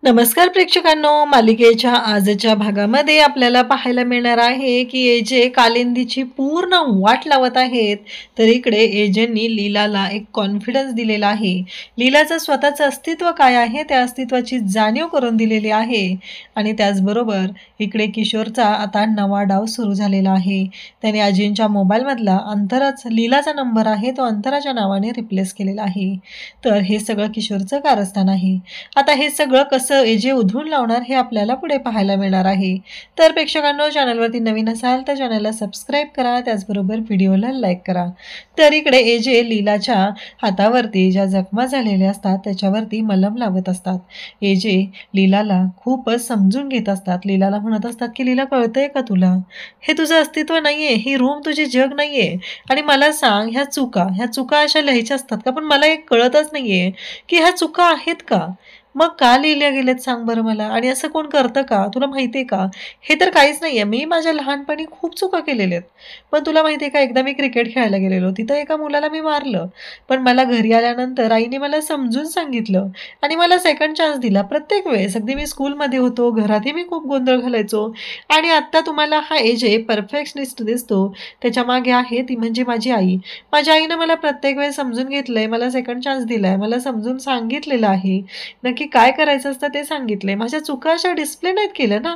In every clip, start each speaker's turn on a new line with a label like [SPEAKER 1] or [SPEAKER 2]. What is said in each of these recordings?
[SPEAKER 1] नमस्कार प्रेक्षकांनो, मालिकेच्या आजच्या भागामध्ये आपल्याला पाहायला मिळणार आहे की एजे कालिंदीची पूर्ण वाट लावत आहेत. तर इकडे एजेंनी लीलाला एक कॉन्फिडन्स दिलेला आहे. लीलाचं स्वतःचं अस्तित्व काय आहे त्या अस्तित्वाची जाणीव करून दिलेली आहे. आणि त्याचबरोबर इकडे किशोरचा आता नवा डाव सुरू झालेला आहे. त्याने आजींच्या मोबाईलमधला अंतराच लीलाचा नंबर आहे तो अंतराच्या नावाने रिप्लेस केलेला आहे. तर हे सगळं किशोरचं कारस्थान आहे. आता हे सगळं कसं एजे उधळून लावणार हे आपल्याला पुढे पाहायला मिळणार आहे. तर प्रेक्षकांनो, चॅनलवरती नवीन असाल तर चॅनलला सबस्क्राईब करा, त्याचबरोबर व्हिडिओला लाईक करा. तर इकडे एजे लीलाच्या हातावरती ज्या जखमा झालेल्या असतात त्याच्यावरती मलम लावत असतात. एजे लीलाला खूपच समजून घेत असतात. लीलाला म्हणत असतात की लीला, कळतंय का तुला, हे तुझं अस्तित्व नाहीये, ही रूम तुझी जग नाहीये. आणि मला सांग, ह्या चुका अशा लिहायच्या असतात का? पण मला एक कळतच नाहीये की ह्या चुका आहेत का? मग का लिहिल्या गेलेत सांग बरं मला. आणि असं कोण करतं का? तुला माहिती आहे का? हे तर काहीच नाहीये. मी माझ्या लहानपणी खूप चुका केलेल्या आहेत. पण तुला माहिती आहे का, एकदा मी क्रिकेट खेळायला गेलेलो, तिथं एका मुलाला मी मारलं. पण मला घरी आल्यानंतर आईने मला समजून सांगितलं आणि मला सेकंड चान्स दिला. प्रत्येक वेळेस अगदी मी स्कूलमध्ये होतो, घरातही मी खूप गोंधळ घालायचो. आणि आत्ता तुम्हाला हा एजे परफेक्शनिस्ट दिसतो, त्याच्या मागे आहे ती म्हणजे माझी आई. माझ्या आईनं मला प्रत्येक वेळेस समजून घेतलंय, मला सेकंड चान्स दिलाय, मला समजून सांगितलेलं आहे, नक्की काय करायचं असतं ते सांगितलंय. माझ्या चुका अशा डिस्प्ले नाहीत केल्या ना,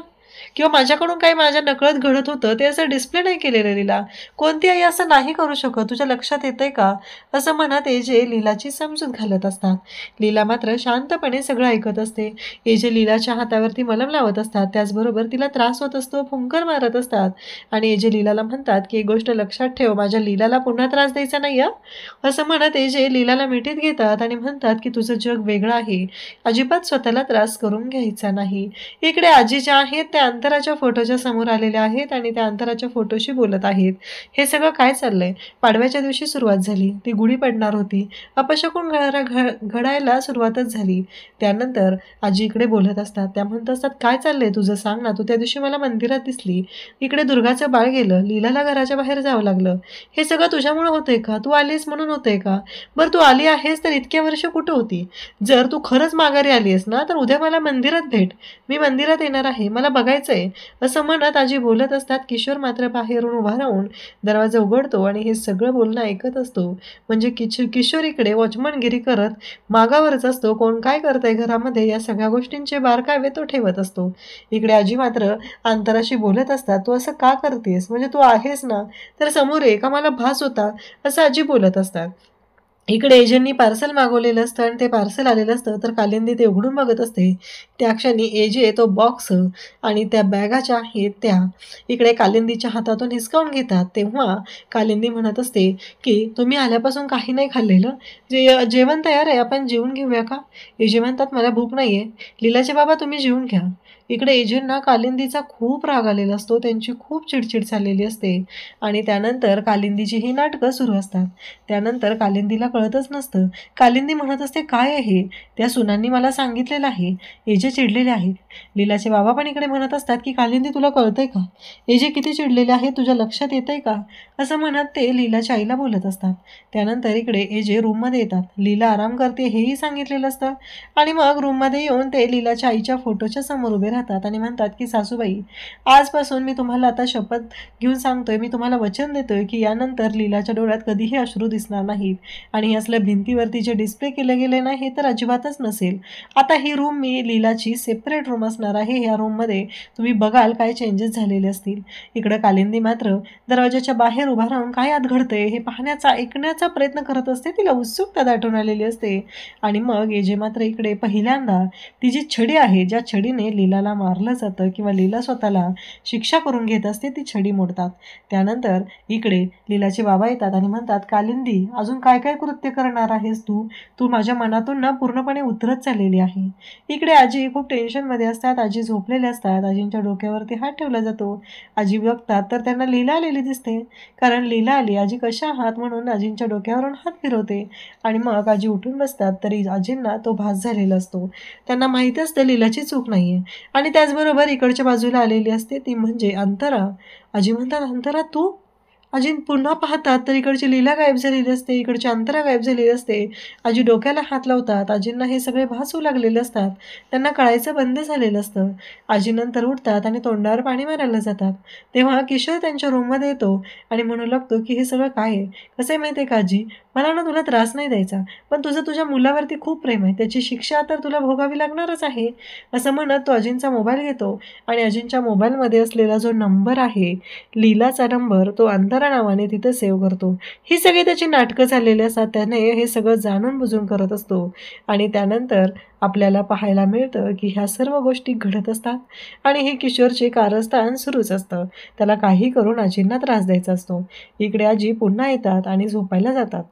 [SPEAKER 1] किंवा माझ्याकडून काही माझ्या नकळत घडत होतं ते असं डिस्प्ले नाही केलेलं. लीला, कोणती आई असं नाही करू शकत, तुझ्या लक्षात येतंय का? असं म्हणत एजे लीलाची समजूत घालत असतात. लीला मात्र शांतपणे सगळं ऐकत असते. एजे लीलाच्या हातावरती मलम लावत असतात, त्याचबरोबर तिला त्रास होत असतो, फुंकर मारत असतात. आणि एजे लीलाला म्हणतात की एक गोष्ट लक्षात ठेव, माझ्या लीलाला पुन्हा त्रास द्यायचा नाही असं म्हणत एजे लीलाला मिठीत घेतात आणि म्हणतात की तुझं जग वेगळं आहे, अजिबात स्वतःला त्रास करून घ्यायचा नाही. इकडे आजी ज्या आहेत त्या अंतराच्या फोटोच्या समोर आलेल्या आहेत आणि त्या अंतराच्या फोटोशी बोलत आहेत. हे सगळं काय चाललंय? पाडव्याच्या दिवशी सुरुवात झाली, ती गुढी पडणार होती, अपशकुन घडायला सुरुवातच झाली. त्यानंतर आजी इकडे बोलत असतात. त्या म्हणत असतात, काय चाललंय तुझं, सांग ना. तू त्या दिवशी मला मंदिरात दिसली, इकडे दुर्गाचं बाळ गेलं, लीलाला घराच्या बाहेर जावं लागलं, हे सगळं तुझ्यामुळे होतंय का? तू आलीस म्हणून होतंय का? बरं, तू आली आहेस तर इतक्या वर्ष कुठं होती? जर तू खरंच माघारी आलीस ना तर उद्या मला मंदिरात भेट, मी मंदिरात येणार आहे, मला बघायचंय. असं म्हणत आजी बोलत असतात. किशोर मात्र बाहेरून उभा राहून दरवाजा उघडतो आणि हे सगळं बोलणं ऐकत असतो. म्हणजे किशोर इकडे वॉचमनगिरी करत मागावरच असतो. कोण काय करतंय घरामध्ये या सगळ्या गोष्टींचे बारकावे तो ठेवत असतो. इकडे आजी मात्र अंतराशी बोलत असतात. तू असं का करतेस? म्हणजे तू आहेस ना तर समोर ये, का मला भास होता, असं आजी बोलत असतात. इकडे एजंटनी पार्सल मागवलेलं असतं आणि ते पार्सल आलेलं असतं. तर कालिंदी ते उघडून बघत असते. त्या क्षणी एजे तो बॉक्स आणि त्या बॅगा ज्या आहेत त्या इकडे कालिंदीच्या हातातून हिसकावून घेतात. तेव्हा कालिंदी म्हणत असते की तुम्ही आल्यापासून काही नाही खाल्लेलं, जेवण तयार आहे, आपण जेवून घेऊया का? एजे म्हणतात, मला भूक नाहीये. लीलाचे बाबा, तुम्ही जेवून घ्या. इकडे एजेंटना कालिंदीचा खूप राग आलेला असतो, त्यांची खूप चिडचिड चाललेली असते. आणि त्यानंतर कालिंदीची ही नाटकं सुरू असतात. त्यानंतर कालिंदीला कळतच नसतं. कालिंदी म्हणत असते, काय आहे? त्या सुनांनी मला सांगितलेलं आहे. एजे चिडलेले आहेत. लीलाचे बाबा पण इकडे म्हणत असतात की कालिंदी, तुला कळतंय का? एजे किती चिडलेले आहे, तुझ्या लक्षात येतंय का? असं म्हणत ते लीलाच्या आईला बोलत असतात. त्यानंतर इकडे एजे रूममध्ये येतात. लीला आराम करते हेही सांगितलेलं असतं. आणि मग रूममध्ये येऊन ते लीलाच्या आईच्या फोटोच्या समोर उभे राहतात आणि म्हणतात की सासूबाई, आजपासून मी तुम्हाला आता शपथ घेऊन सांगतोय, मी तुम्हाला वचन देतोय की यानंतर लीलाच्या डोळ्यात कधीही अश्रू दिसणार नाहीत. आणि हे असलं भिंतीवरती जे डिस्प्ले केलं गेलं नाही हे तर अजिबातच नसेल. आता ही रूम मी लीलाची सेपरेट रूम असणार आहे. ह्या रूममध्ये तुम्ही बघाल काय चेंजेस झालेले असतील. इकडं कालिंदी मात्र दरवाजाच्या बाहेर उभा राहून काय आत घडतंय हे पाहण्याचा ऐकण्याचा प्रयत्न करत असते. तिला उत्सुकता दाटून आलेली असते. आणि मग एजे मात्र इकडे पहिल्यांदा ती जी छडी आहे, ज्या छडीने लीलाला मारलं जातं किंवा लीला स्वतःला शिक्षा करून घेत असते, ती छडी मोडतात. त्यानंतर इकडे लीलाचे बाबा येतात आणि म्हणतात, कालिंदी, अजून काय काय कृत्य करणार आहेस तू? तू माझ्या मनातून ना पूर्णपणे उतरत चाललेली आहे. इकडे आजी खूप टेन्शनमध्ये असतात. आजी झोपलेले असतात. आजींच्या डोक्यावरती हात ठेवला जातो. आजी बघतात तर त्यांना लीला आलेली दिसते. कारण लीला आली. आजी कशा आहात म्हणून आजींच्या डोक्यावरून हात फिरवते. आणि मग आजी उठून बसतात. तरी आजींना तो भास झालेला असतो. त्यांना माहीत असतं लीलाची चूक नाहीये. आणि त्याचबरोबर इकडच्या बाजूला आलेली असते ती म्हणजे अंतरा. आजी म्हणतात, अंतरा तू? आजी पुन्हा पाहतात तर इकडची लीला गायब झालेली असते, इकडची अंतरा गायब झालेली असते. आजी डोक्याला हात लावतात. आजींना हे सगळे भासू लागलेले असतात. त्यांना कळायचं बंद झालेलं असतं. आजी नंतर उठतात आणि तोंडावर पाणी मारायला जातात. तेव्हा किशोर त्यांच्या रूममध्ये येतो आणि म्हणू लागतो की हे सगळं काय आहे? कसं आहे माहिती आहे का आजी, मला ना तुला त्रास नाही द्यायचा, पण तुझं तुझ्या मुलावरती खूप प्रेम आहे, त्याची शिक्षा तर तुला भोगावी लागणारच आहे. असं म्हणत तो अजिंचा मोबाईल घेतो आणि अजिंच्या मोबाईलमध्ये असलेला जो नंबर आहे, लीलाचा नंबर, तो अंतरा नावाने तिथं सेव्ह करतो. ही सगळी त्याची नाटकं झालेली असतात. त्याने हे सगळं जाणून बुजून करत असतो आणि त्यानंतर आपल्याला पाहायला मिळतं की ह्या सर्व गोष्टी घडत असतात आणि हे किशोरचे कारस्थान सुरूच असतं. त्याला काही करून आजींना त्रास द्यायचा असतो. इकडे आजी पुन्हा येतात आणि झोपायला जातात.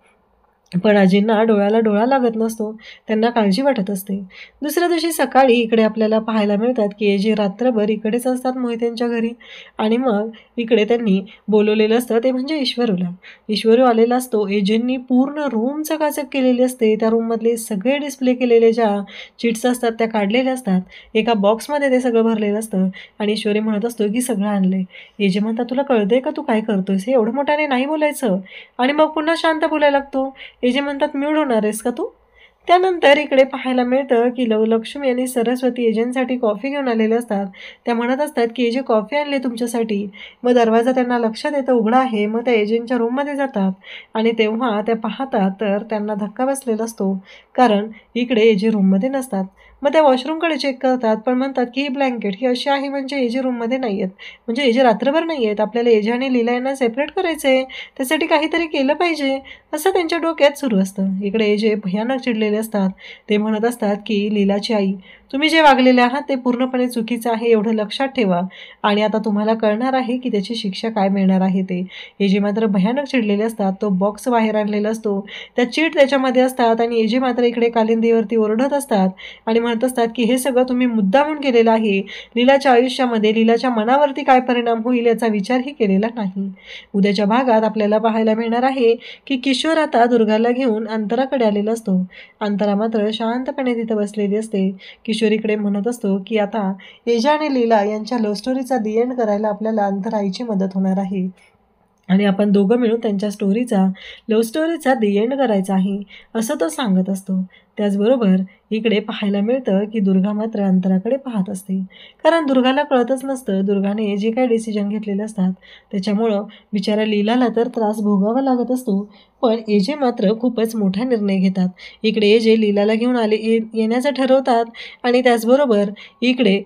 [SPEAKER 1] पण आजींना डोळ्याला डोळा लागत नसतो. त्यांना काळजी वाटत असते. दुसऱ्या दिवशी सकाळी इकडे आपल्याला पाहायला मिळतात की एजे रात्रभर इकडेच असतात मोहितेंच्या घरी आणि मग इकडे त्यांनी बोलवलेलं असतं ते म्हणजे ईश्वरूला. ईश्वरू आलेला असतो. एजेंनी पूर्ण रूम चकाचक केलेली असते. त्या रूममधले सगळे डिस्प्ले केलेले ज्या चिट्स असतात त्या काढलेल्या असतात. एका बॉक्समध्ये ते सगळं भरलेलं असतं आणि ईश्वरी म्हणत असतो की सगळं आणलंय. एजे म्हणतात तुला कळतंय का तू काय करतोयस? हे एवढं मोठ्याने नाही बोलायचं. आणि मग पुन्हा शांत बोलायला लागतो. एजे म्हणतात म्यूट होणार आहेस का तू? त्यानंतर इकडे पाहायला मिळतं की लक्ष्मी आणि सरस्वती एजंटसाठी कॉफी घेऊन आलेले असतात. त्या म्हणत असतात की एजे कॉफी आणली तुमच्यासाठी. मग दरवाजा त्यांना लक्षात येतं उघडा आहे. मग त्या एजंटच्या रूममध्ये जातात आणि तेव्हा त्या पाहतात तर त्यांना धक्का बसलेला असतो, कारण इकडे एजे रूममध्ये नसतात. मग त्या वॉशरूमकडे चेक करतात पण म्हणतात की ही ब्लँकेट ही अशी आहे म्हणजे एजे रूममध्ये नाही आहेत, म्हणजे एजे रात्रभर नाही आहेत. आपल्याला एजे आणि लीला यांना सेपरेट करायचं आहे, त्यासाठी काहीतरी केलं पाहिजे असं त्यांच्या डोक्यात सुरू असतं. इकडे एजे भयानक चिडलेले असतात. ते म्हणत असतात की लीलाची आई, तुम्ही जे वागलेले आहात ते पूर्णपणे चुकीचं आहे, एवढं लक्षात ठेवा आणि आता तुम्हाला कळणार आहे की त्याची शिक्षा काय मिळणार आहे ते. एजे मात्र भयानक चिडलेले असतात. तो बॉक्स बाहेर आणलेला असतो. त्या चीट त्याच्यामध्ये असतात आणि एजे मात्र इकडे कालिंदीवरती ओरडत असतात आणि म्हणत असतात की हे सगळं तुम्ही मुद्दामून केलेलं आहे. लीलाच्या आयुष्यामध्ये, लीलाच्या मनावरती काय परिणाम होईल याचा विचारही केलेला नाही. उद्याच्या भागात आपल्याला पाहायला मिळणार आहे की किशोर आता दुर्गाला घेऊन अंतराकडे आलेला असतो. अंतरा मात्र शांतपणे तिथं बसलेली असते. किशोरीकडे म्हणत असतो की आता एजा आणि लीला यांच्या लव्ह स्टोरीचा दी एंड करायला आपल्याला अंतराईची मदत होणार आहे आणि आपण दोघं मिळून त्यांच्या लव्ह स्टोरीचा दी एंड करायचा आहे असं तो सांगत असतो. त्याचबरोबर इकडे पाहायला मिळतं की दुर्गा मात्र अंतराकडे पाहत असते, कारण दुर्गाला कळतच नसतं दुर्गाने जे काही डिसिजन घेतलेले असतात त्याच्यामुळं बिचारा लीलाला तर त्रास भोगावा लागत असतो. पण एजे मात्र खूपच मोठा निर्णय घेतात. इकडे एजे लीलाला घेऊन येण्याचं ठरवतात आणि त्याचबरोबर इकडे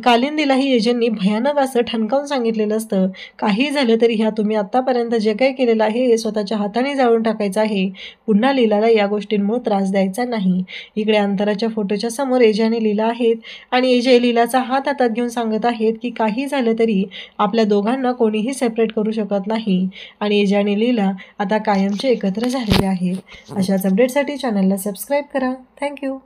[SPEAKER 1] कालिंदीलाही एजेंनी भयानक असं ठणकावून सांगितलेलं असतं, काही झालं तरी ह्या तुम्ही आत्तापर्यंत जे काही केलेलं आहे हे स्वतःच्या हाताने जाळून टाकायचं आहे. पुन्हा लीलाला या गोष्टींमुळे त्रास द्यायचा नाही. इकडे अंतराच्या फोटोच्या समोर एजे आणि लीला आहेत आणि एजे लीलाचा हात हातात घेऊन सांगत आहेत की काही झालं तरी आपल्या दोघांना कोणीही सेपरेट करू शकत नाही आणि एजे आणि लीला आता कायमचे एकत्र झालेले आहेत. अशाच अपडेटसाठी चॅनलला सबस्क्राईब करा. थँक्यू.